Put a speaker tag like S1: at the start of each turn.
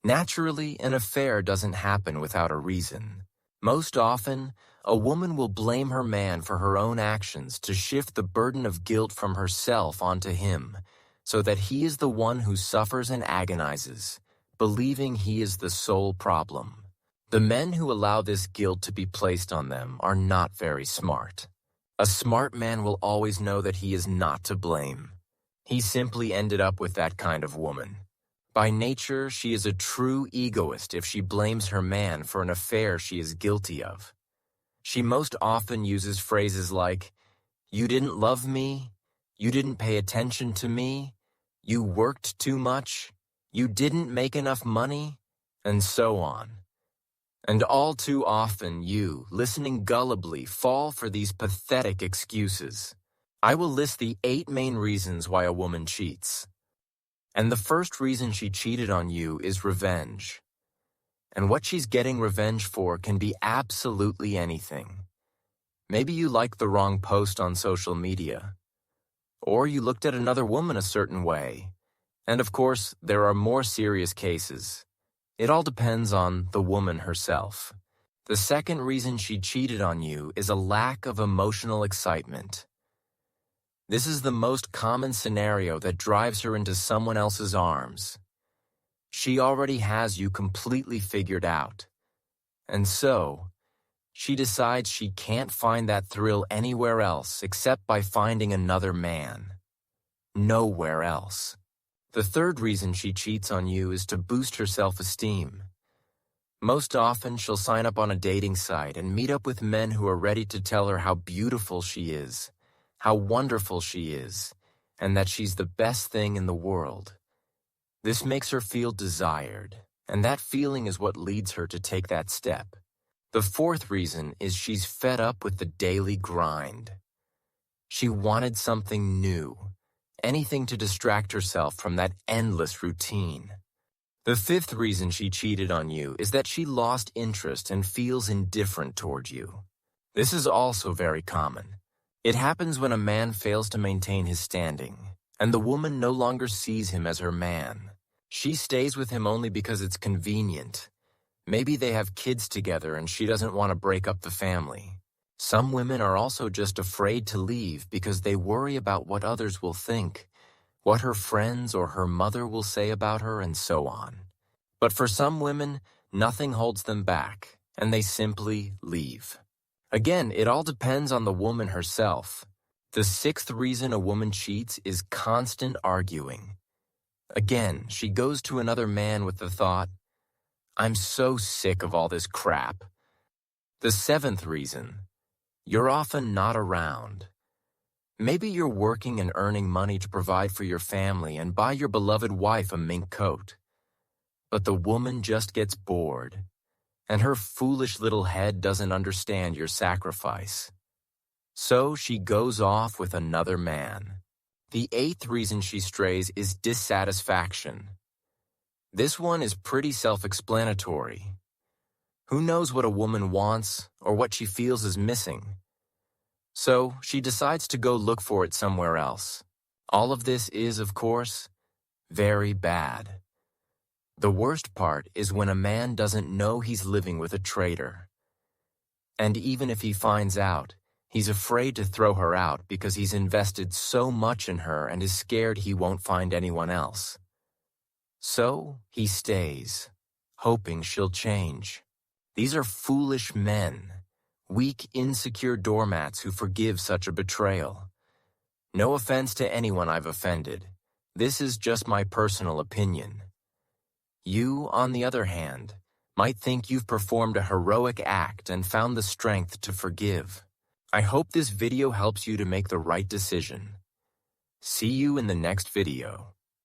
S1: Naturally, an affair doesn't happen without a reason. Most often, a woman will blame her man for her own actions to shift the burden of guilt from herself onto him, so that he is the one who suffers and agonizes, believing he is the sole problem. The men who allow this guilt to be placed on them are not very smart. A smart man will always know that he is not to blame. He simply ended up with that kind of woman. By nature, she is a true egoist if she blames her man for an affair she is guilty of. She most often uses phrases like, "You didn't love me," "You didn't pay attention to me," "You worked too much," "You didn't make enough money," and so on. And all too often you, listening gullibly, fall for these pathetic excuses. I will list the 8 main reasons why a woman cheats. And the first reason she cheated on you is revenge. And what she's getting revenge for can be absolutely anything. Maybe you liked the wrong post on social media. Or you looked at another woman a certain way. And of course, there are more serious cases. It all depends on the woman herself. The second reason she cheated on you is a lack of emotional excitement. This is the most common scenario that drives her into someone else's arms. She already has you completely figured out. And so, she decides she can't find that thrill anywhere else except by finding another man. Nowhere else. The third reason she cheats on you is to boost her self-esteem. Most often, she'll sign up on a dating site and meet up with men who are ready to tell her how beautiful she is, how wonderful she is, and that she's the best thing in the world. This makes her feel desired, and that feeling is what leads her to take that step. The fourth reason is she's fed up with the daily grind. She wanted something new. Anything to distract herself from that endless routine. The fifth reason she cheated on you is that she lost interest and feels indifferent toward you. This is also very common. It happens when a man fails to maintain his standing, and the woman no longer sees him as her man. She stays with him only because it's convenient. Maybe they have kids together and she doesn't want to break up the family. Some women are also just afraid to leave because they worry about what others will think, what her friends or her mother will say about her, and so on. But for some women, nothing holds them back, and they simply leave. Again, it all depends on the woman herself. The sixth reason a woman cheats is constant arguing. Again, she goes to another man with the thought, "I'm so sick of all this crap." The seventh reason, you're often not around. Maybe you're working and earning money to provide for your family and buy your beloved wife a mink coat. But the woman just gets bored, and her foolish little head doesn't understand your sacrifice. So she goes off with another man. The eighth reason she strays is dissatisfaction. This one is pretty self-explanatory. Who knows what a woman wants or what she feels is missing? So she decides to go look for it somewhere else. All of this is, of course, very bad. The worst part is when a man doesn't know he's living with a traitor. And even if he finds out, he's afraid to throw her out because he's invested so much in her and is scared he won't find anyone else. So he stays, hoping she'll change. These are foolish men, weak, insecure doormats who forgive such a betrayal. No offense to anyone I've offended. This is just my personal opinion. You, on the other hand, might think you've performed a heroic act and found the strength to forgive. I hope this video helps you to make the right decision. See you in the next video.